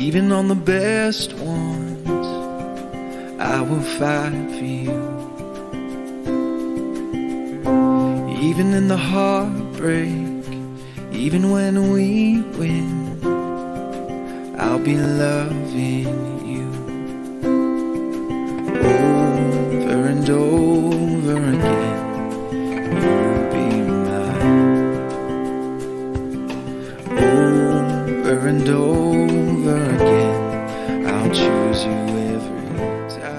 Even on the best ones, I will fight for you. Even in the heartbreak, even when we win, I'll be loving you. Over and over again, you'll be mine. Over and over again, I'll choose you every time.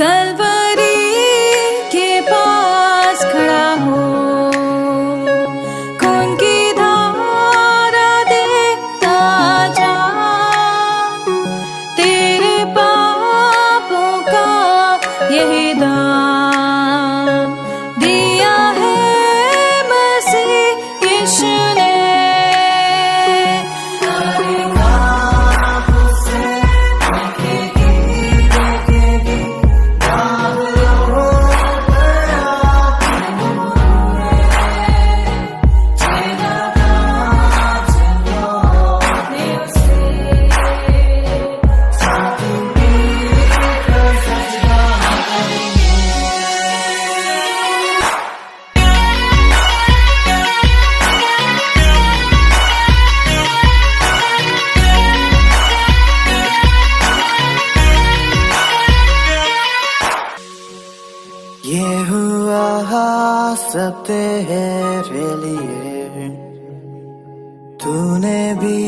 Kalvari के पास खड़ा हो, खून की धारा देखता जा, तेरे पापों का यही दाम दिया है मसीह यीशु ने। ये हुआ सब तेरे लिए, तूने भी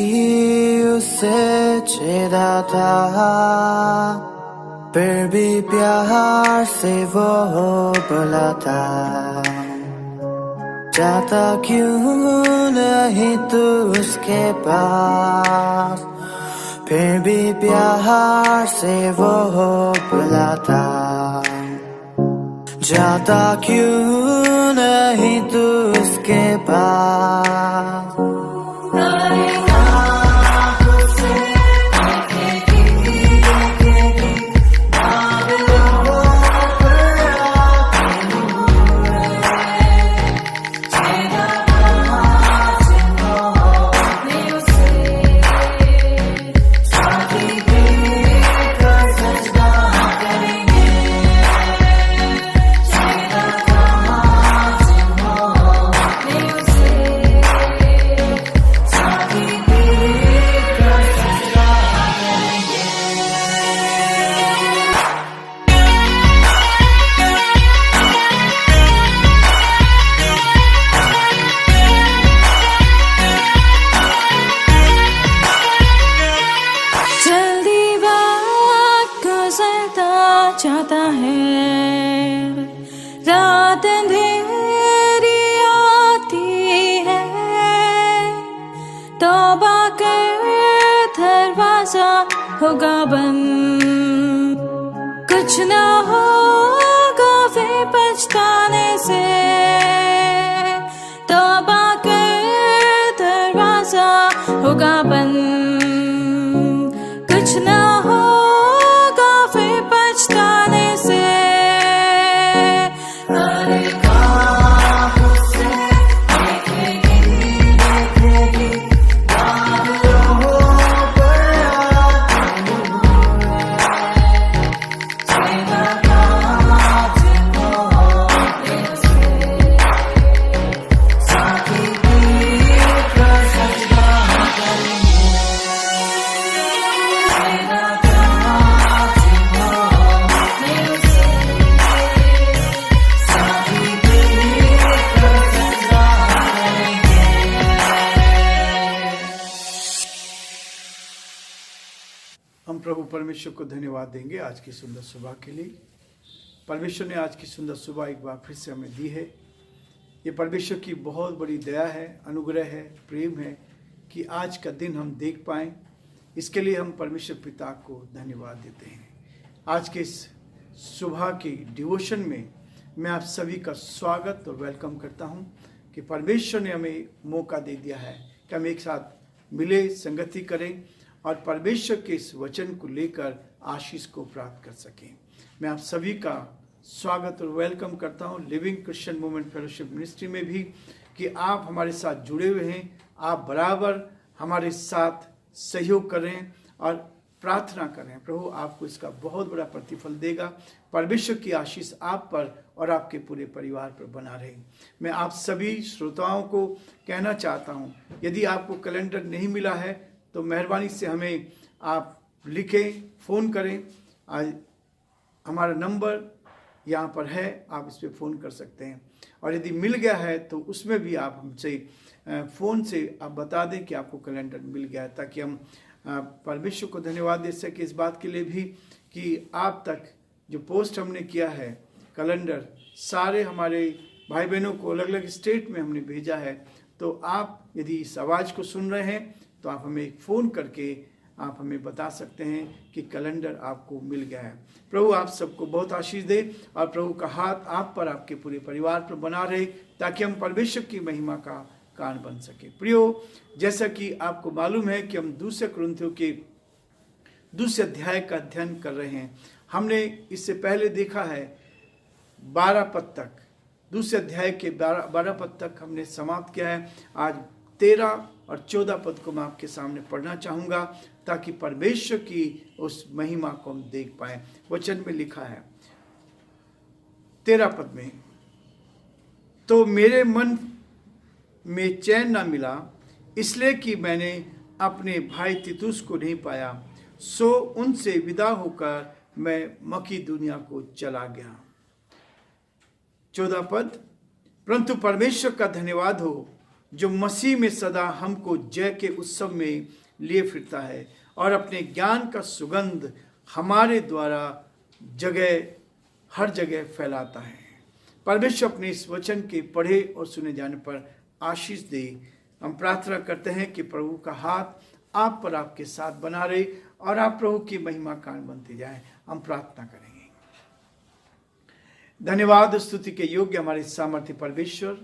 उसे छेड़ा था, फिर भी प्यार से वो बुलाता। जाता क्यों नहीं तू उसके पास, फिर भी प्यार से वो बुलाता। जाता क्यों नहीं तू उसके पास। चाहता है रात अंधेरी आती है, तौबा कर दरवाजा होगा बंद, कुछ ना होगा फिर पछताने से। तौबा कर दरवाजा होगा बंद, कुछ ना होगा फिर पछताने से। हम प्रभु परमेश्वर को धन्यवाद देंगे आज की सुंदर सुबह के लिए। परमेश्वर ने आज की सुंदर सुबह एक बार फिर से हमें दी है। ये परमेश्वर की बहुत बड़ी दया है, अनुग्रह है, प्रेम है कि आज का दिन हम देख पाएँ। इसके लिए हम परमेश्वर पिता को धन्यवाद देते हैं। आज के इस सुबह की डिवोशन में मैं आप सभी का स्वागत और वेलकम करता हूं कि परमेश्वर ने हमें मौका दे दिया है कि हम एक साथ मिले, संगति करें और परमेश्वर के इस वचन को लेकर आशीष को प्राप्त कर सकें। मैं आप सभी का स्वागत और वेलकम करता हूं living Christian movement fellowship ministry में भी कि आप हमारे साथ जुड़े हुए हैं। आप बराबर हमारे साथ सहयोग करें और प्रार्थना करें। प्रभु आपको इसका बहुत बड़ा प्रतिफल देगा। परमेश्वर की आशीष आप पर और आपके पूरे परिवार पर बना रहे। मैं आप सभी श्रोताओं को कहना चाहता हूं, यदि आपको कैलेंडर नहीं मिला है तो मेहरबानी से हमें आप लिखें, फ़ोन करें। आज हमारा नंबर यहाँ पर है, आप इस पर फ़ोन कर सकते हैं। और यदि मिल गया है तो उसमें भी आप हमसे फ़ोन से आप बता दें कि आपको कैलेंडर मिल गया है, ताकि हम परमेश्वर को धन्यवाद दे सके इस बात के लिए भी कि आप तक जो पोस्ट हमने किया है कैलेंडर, सारे हमारे भाई बहनों को अलग अलग स्टेट में हमने भेजा है। तो आप यदि इस आवाज़ को सुन रहे हैं तो आप हमें एक फ़ोन करके आप हमें बता सकते हैं कि कैलेंडर आपको मिल गया है। प्रभु आप सबको बहुत आशीष दे और प्रभु का हाथ आप पर, आपके पूरे परिवार पर बना रहे, ताकि हम परमेश्वर की महिमा का कारण बन सके। प्रियो, जैसा कि आपको मालूम है कि हम दूसरे कुरिन्थियों के दूसरे अध्याय का अध्ययन कर रहे हैं। हमने इससे पहले देखा है 12 पद तक, दूसरे अध्याय के 12 पद तक हमने समाप्त किया है। आज 13 और 14 पद को मैं आपके सामने पढ़ना चाहूँगा ताकि परमेश्वर की उस महिमा को हम देख पाएँ। वचन में लिखा है 13 पद में, तो मेरे मन में चैन ना मिला, इसलिए कि मैंने अपने भाई तीतुस को नहीं पाया, सो उनसे विदा होकर मैं मकीदुनिया को चला गया। 14 पद, परंतु परमेश्वर का धन्यवाद हो जो मसीह में सदा हमको जय के उत्सव में लिए फिरता है और अपने ज्ञान का सुगंध हमारे द्वारा हर जगह फैलाता है। परमेश्वर अपने इस वचन के पढ़े और सुने जाने पर आशीष दे। हम प्रार्थना करते हैं कि प्रभु का हाथ आप पर, आपके साथ बना रहे और आप प्रभु की महिमा कारण बनते जाएं। हम प्रार्थना करेंगे। धन्यवाद स्तुति के योग्य हमारे सामर्थ्य परमेश्वर,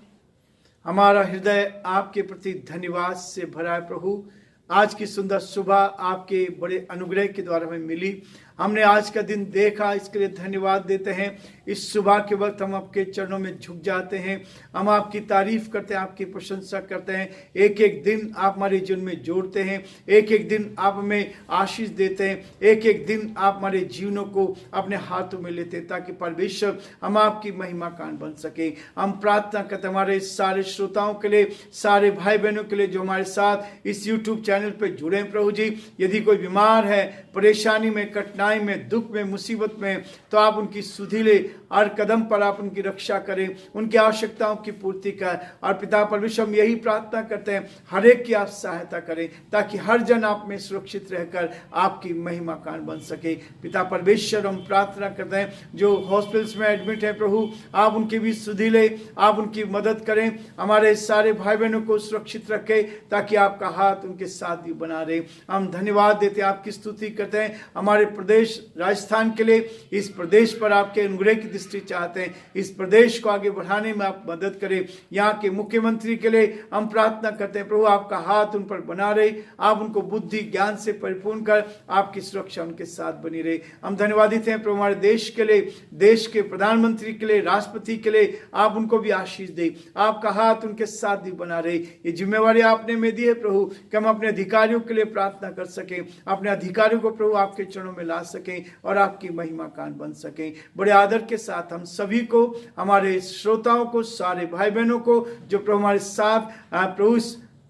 हमारा हृदय आपके प्रति धन्यवाद से भरा है। प्रभु आज की सुंदर सुबह आपके बड़े अनुग्रह के द्वारा हमें मिली। हमने आज का दिन देखा, इसके लिए धन्यवाद देते हैं। इस सुबह के वक्त हम आपके चरणों में झुक जाते हैं। हम आपकी तारीफ करते हैं, आपकी प्रशंसा करते हैं। एक एक दिन आप हमारे जीवन में जोड़ते हैं, एक एक दिन आप हमें आशीष देते हैं, एक एक दिन आप हमारे जीवनों को अपने हाथों में लेते हैं, ताकि परमेश्वर हम आपकी महिमा कान बन सके। हम प्रार्थना करते हैं हमारे सारे श्रोताओं के लिए, सारे भाई बहनों के लिए जो हमारे साथ इस यूट्यूब चैनल पर जुड़े हैं। प्रभु जी, यदि कोई बीमार है, परेशानी में, कठिनाई में, दुख में, मुसीबत में, तो आप उनकी सुधीले हर कदम पर आप उनकी रक्षा करें, उनकी आवश्यकताओं की पूर्ति करें। और पिता परमेश्वर हम यही प्रार्थना करते हैं, हर एक की आप सहायता करें, ताकि हर जन आप में सुरक्षित रहकर आपकी महिमा कान बन सके। पिता परमेश्वर हम प्रार्थना करते हैं जो हॉस्पिटल्स में एडमिट है, प्रभु आप उनकी भी सुधीले, आप उनकी मदद करें। हमारे सारे भाई बहनों को सुरक्षित रखें, ताकि आपका हाथ उनके साथ भी बना रहे। हम धन्यवाद देते हैं, आपकी स्तुति करते हैं हमारे प्रदेश राजस्थान के लिए। इस प्रदेश पर आपके अनुग्रह की दृष्टि चाहते हैं, इस प्रदेश को आगे बढ़ाने में आप मदद करें। यहाँ के मुख्यमंत्री के लिए हम प्रार्थना करते हैं, प्रभु आपका हाथ उन पर बना रहे, आप उनको बुद्धि ज्ञान से परिपूर्ण कर आपकी सुरक्षा उनके साथ बनी रहे। हम धन्यवादित हैं प्रभु हमारे देश के लिए, देश के प्रधानमंत्री के लिए, राष्ट्रपति के लिए, आप उनको भी आशीष दे, आपका हाथ उनके साथ भी बना रहे। ये जिम्मेवारी आपने में दी है प्रभु कि हम अपने अधिकारियों के लिए प्रार्थना कर सकें, अपने अधिकारियों को प्रभु आपके चरणों में ला सकें और आपकी महिमा कान बन सकें। बड़े आदर के साथ हम सभी को, हमारे श्रोताओं को, सारे भाई बहनों को जो प्रभु हमारे साथ प्रभु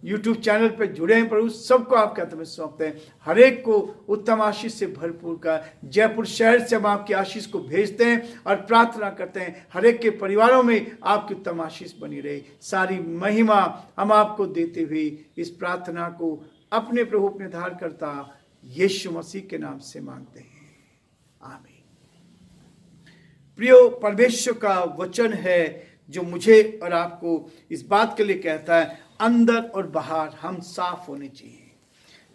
यूट्यूब चैनल पर जुड़े हैं, प्रभु सबको आपके हाथ में सौंपते हैं। हर एक को उत्तम आशीष से भरपूर का जयपुर शहर से हम आपकी आशीष को भेजते हैं और प्रार्थना करते हैं हर एक के परिवारों में आपकी उत्तम आशीष बनी रहे। सारी महिमा हम आपको देते हुए इस प्रार्थना को अपने प्रभु अपने धारकर्ता यीशु मसीह के नाम से मांगते हैं, आमीन। प्रियो, परमेश्वर का वचन है जो मुझे और आपको इस बात के लिए कहता है, अंदर और बाहर हम साफ होने चाहिए।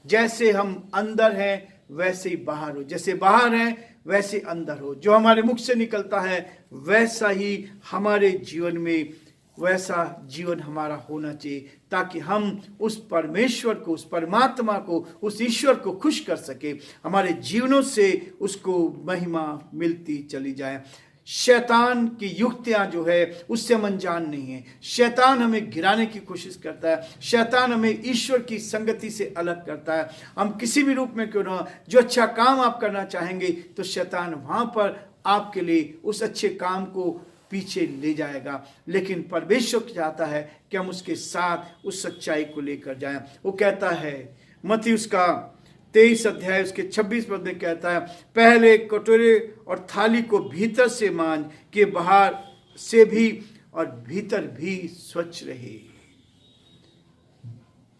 जैसे हम अंदर हैं वैसे ही बाहर हो, जैसे बाहर हैं वैसे अंदर हो। जो हमारे मुख से निकलता है वैसा ही हमारे जीवन में, वैसा जीवन हमारा होना चाहिए, ताकि हम उस परमेश्वर को, उस परमात्मा को, उस ईश्वर को खुश कर सके। हमारे जीवनों से उसको महिमा मिलती चली जाए। शैतान की युक्तियां जो है उससे हम अनजान नहीं है। शैतान हमें गिराने की कोशिश करता है, शैतान हमें ईश्वर की संगति से अलग करता है। हम किसी भी रूप में क्यों ना, जो अच्छा काम आप करना चाहेंगे तो शैतान वहां पर आपके लिए उस अच्छे काम को पीछे ले जाएगा। लेकिन परमेश्वर चाहता है कि हम उसके साथ उस सच्चाई को लेकर जाएं। वो कहता है, मत्ती उसका 23 अध्याय उसके 26 पद में कहता है, पहले कटोरे और थाली को भीतर से मांज कि बाहर से भी और भीतर भी स्वच्छ रहे।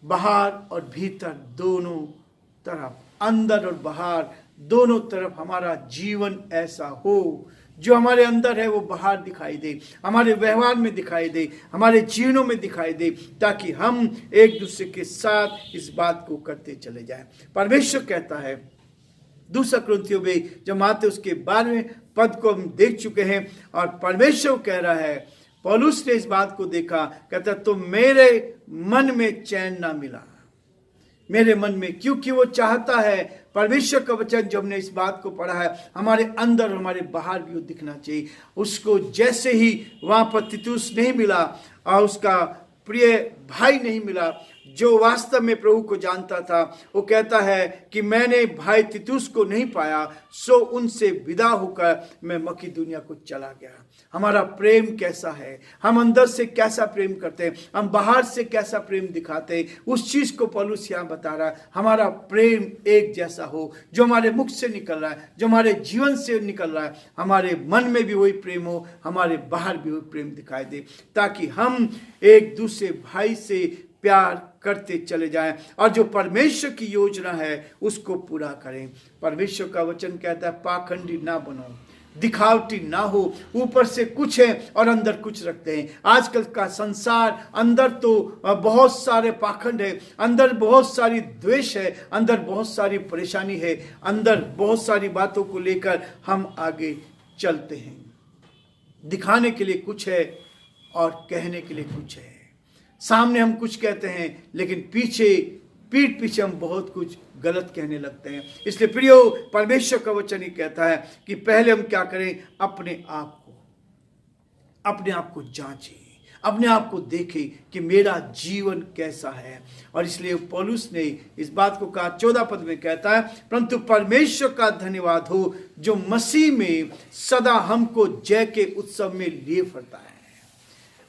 बाहर और भीतर दोनों तरफ, अंदर और बाहर दोनों तरफ हमारा जीवन ऐसा हो, जो हमारे अंदर है वो बाहर दिखाई दे, हमारे व्यवहार में दिखाई दे, हमारे जीवनों में दिखाई दे, ताकि हम एक दूसरे के साथ इस बात को करते चले जाएं। परमेश्वर कहता है, दूसरा कुरिन्थियों में जब आते उसके 12वें पद को हम देख चुके हैं, और परमेश्वर कह रहा है, पौलुस ने इस बात को देखा, कहता तो मेरे मन में चैन ना मिला, मेरे मन में, क्योंकि वो चाहता है परमेश्वर का वचन जो हमने इस बात को पढ़ा है हमारे अंदर और हमारे बाहर भी वो दिखना चाहिए। उसको जैसे ही वहां पर तीतुस नहीं मिला और उसका प्रिय भाई नहीं मिला जो वास्तव में प्रभु को जानता था, वो कहता है कि मैंने भाई तीतुस को नहीं पाया, सो उनसे विदा होकर मैं मकिदुनिया को चला गया। हमारा प्रेम कैसा है, हम अंदर से कैसा प्रेम करते हैं, हम बाहर से कैसा प्रेम दिखाते हैं, उस चीज को पौलुस यहाँ बता रहा है। हमारा प्रेम एक जैसा हो, जो हमारे मुख से निकल रहा है, जो हमारे जीवन से निकल रहा है, हमारे मन में भी वही प्रेम हो, हमारे बाहर भी वही प्रेम दिखाई दे, ताकि हम एक दूसरे भाई से प्यार करते चले जाएं और जो परमेश्वर की योजना है उसको पूरा करें। परमेश्वर का वचन कहता है, पाखंडी ना बनो, दिखावटी ना हो, ऊपर से कुछ है और अंदर कुछ रखते हैं। आजकल का संसार, अंदर तो बहुत सारे पाखंड है, अंदर बहुत सारी द्वेष है, अंदर बहुत सारी परेशानी है, अंदर बहुत सारी बातों को लेकर हम आगे चलते हैं। दिखाने के लिए कुछ है और कहने के लिए कुछ है। सामने हम कुछ कहते हैं लेकिन पीठ पीछे हम बहुत कुछ गलत कहने लगते हैं। इसलिए प्रियो, परमेश्वर का वचन ही कहता है कि पहले हम क्या करें, अपने आप को जांचें, अपने आप को देखें कि मेरा जीवन कैसा है। और इसलिए पौलुस ने इस बात को कहा, 14 पद में कहता है, परंतु परमेश्वर का धन्यवाद हो जो मसीह में सदा हमको जय के उत्सव में लिए फिरता है।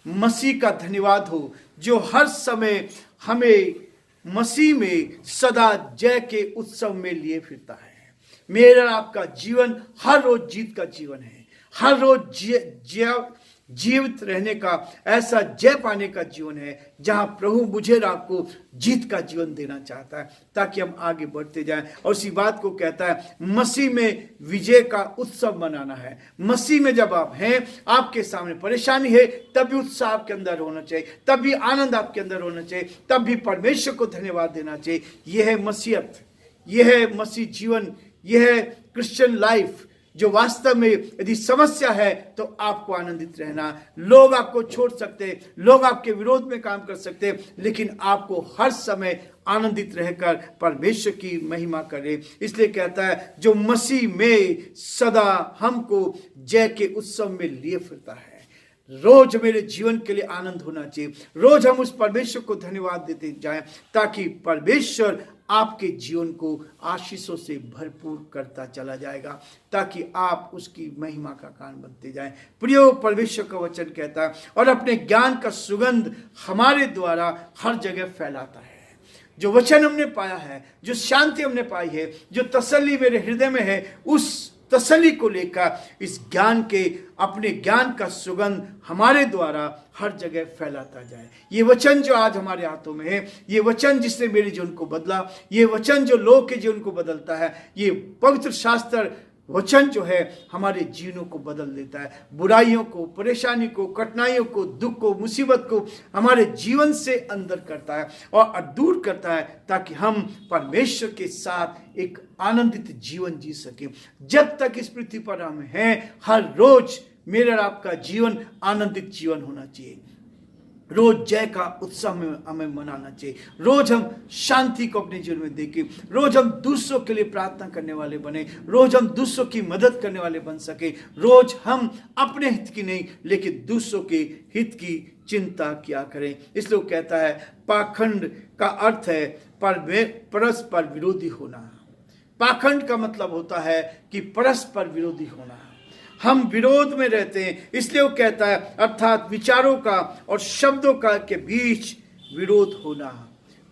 मसीह का धन्यवाद हो जो हर समय हमें मसीह में सदा जय के उत्सव में लिए फिरता है। मेरा आपका जीवन हर रोज जीत का जीवन है, हर रोज जीवित रहने का, ऐसा जय पाने का जीवन है जहां प्रभु मुझे और आपको जीत का जीवन देना चाहता है, ताकि हम आगे बढ़ते जाएं। और उसी बात को कहता है, मसीह में विजय का उत्सव मनाना है। मसीह में जब आप हैं, आपके सामने परेशानी है, तब भी उत्साह आपके अंदर होना चाहिए, तब भी आनंद आपके अंदर होना चाहिए, तब भी परमेश्वर को धन्यवाद देना चाहिए। यह है मसीहत, यह है मसीह जीवन, यह है क्रिश्चियन लाइफ, जो वास्तव में यदि समस्या है तो आपको आनंदित रहना। लोग आपको छोड़ सकते हैं, लोग आपके विरोध में काम कर सकते हैं, लेकिन आपको हर समय आनंदित रहकर परमेश्वर की महिमा करे। इसलिए कहता है, जो मसीह में सदा हमको जय के उत्सव में लिए फिरता है। रोज मेरे जीवन के लिए आनंद होना चाहिए, रोज हम उस परमेश्वर को धन्यवाद देते जाएं, ताकि परमेश्वर आपके जीवन को आशीषों से भरपूर करता चला जाएगा, ताकि आप उसकी महिमा का कारण बनते जाएं। प्रियो, परमेश्वर का वचन कहता है, और अपने ज्ञान का सुगंध हमारे द्वारा हर जगह फैलाता है। जो वचन हमने पाया है, जो शांति हमने पाई है, जो तसल्ली मेरे हृदय में है, उस तसल्ली को लेकर इस ज्ञान के, अपने ज्ञान का सुगंध हमारे द्वारा हर जगह फैलाता जाए। ये वचन जो आज हमारे हाथों में है, ये वचन जिसने मेरे जीवन को बदला, ये वचन जो लोग के जीवन को बदलता है, ये पवित्र शास्त्र वचन जो है हमारे जीवनों को बदल देता है। बुराइयों को, परेशानी को, कठिनाइयों को, दुख को, मुसीबत को हमारे जीवन से अंदर करता है और दूर करता है, ताकि हम परमेश्वर के साथ एक आनंदित जीवन जी सकें। जब तक इस पृथ्वी पर हम हैं, हर रोज मेरा और आपका जीवन आनंदित जीवन होना चाहिए। रोज जय का उत्सव में हमें मनाना चाहिए। रोज हम शांति को अपने जीवन में देखें। रोज हम दूसरों के लिए प्रार्थना करने वाले बने। रोज हम दूसरों की मदद करने वाले बन सके। रोज हम अपने हित की नहीं, लेकिन दूसरों के हित की चिंता किया करें। इसलिए वो कहता है, पाखंड का अर्थ है परस्पर विरोधी होना। पाखंड का मतलब होता है कि परस्पर विरोधी होना। हम विरोध में रहते हैं। इसलिए वो कहता है, अर्थात विचारों का और शब्दों का के बीच विरोध होना।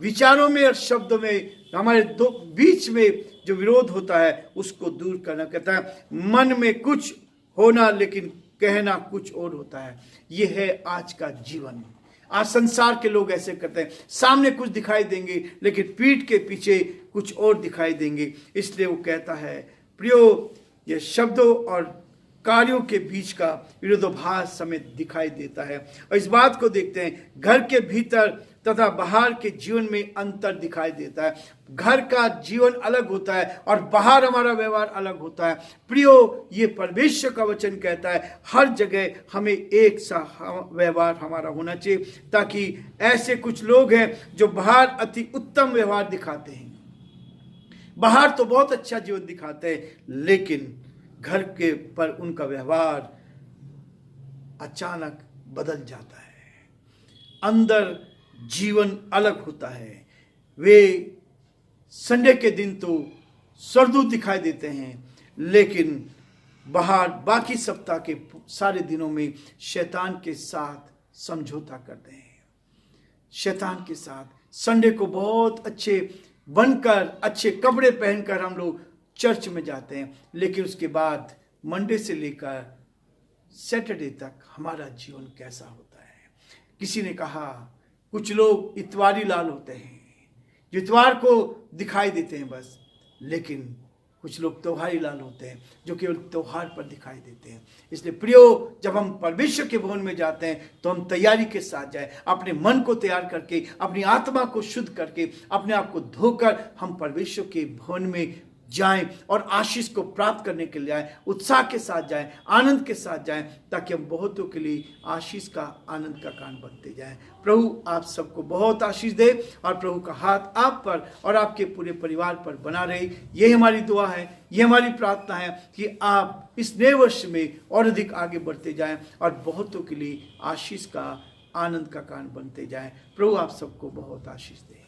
विचारों में और शब्दों में हमारे दो बीच में जो विरोध होता है उसको दूर करना। कहता है, मन में कुछ होना लेकिन कहना कुछ और होता है। ये है आज का जीवन। आज संसार के लोग ऐसे करते हैं, सामने कुछ दिखाई देंगे लेकिन पीठ के पीछे कुछ और दिखाई देंगे। इसलिए वो कहता है, प्रियो, ये शब्दों और कार्यों के बीच का विरोधाभास हमें दिखाई देता है। और इस बात को देखते हैं, घर के भीतर तथा बाहर के जीवन में अंतर दिखाई देता है। घर का जीवन अलग होता है और बाहर हमारा व्यवहार अलग होता है। प्रियो, ये परमेश्वर का वचन कहता है, हर जगह हमें एक सा व्यवहार हमारा होना चाहिए, ताकि ऐसे कुछ लोग हैं जो बाहर अति उत्तम व्यवहार दिखाते हैं, बाहर तो बहुत अच्छा जीवन दिखाते हैं, लेकिन घर के पर उनका व्यवहार अचानक बदल जाता है। अंदर जीवन अलग होता है। वे संडे के दिन तो सरदूत दिखाई देते हैं, लेकिन बाहर बाकी सप्ताह के सारे दिनों में शैतान के साथ समझौता करते हैं। शैतान के साथ संडे को बहुत अच्छे बनकर, अच्छे कपड़े पहनकर हम लोग चर्च में जाते हैं, लेकिन उसके बाद मंडे से लेकर सैटरडे तक हमारा जीवन कैसा होता है। किसी ने कहा, कुछ लोग इतवारी लाल होते हैं, जो इतवार को दिखाई देते हैं बस, लेकिन कुछ लोग त्योहारी लाल होते हैं जो केवल त्योहार पर दिखाई देते हैं। इसलिए प्रियो, जब हम परमेश्वर के भवन में जाते हैं तो हम तैयारी के साथ जाएं, अपने मन को तैयार करके, अपनी आत्मा को शुद्ध करके, अपने आप को धोकर हम परमेश्वर के भवन में जाएं और आशीष को प्राप्त करने के लिए आए, उत्साह के साथ जाएं, आनंद के साथ जाएं, ताकि हम बहुतों के लिए आशीष का, आनंद का कारण बनते जाएं। प्रभु आप सबको बहुत आशीष दे और प्रभु का हाथ आप पर और आपके पूरे परिवार पर बना रहे। ये हमारी दुआ है, ये हमारी प्रार्थना है कि आप इस नए वर्ष में और अधिक आगे बढ़ते जाएं और बहुतों के लिए आशीष का, आनंद का कारण बनते जाएं। प्रभु आप सबको बहुत आशीष दे।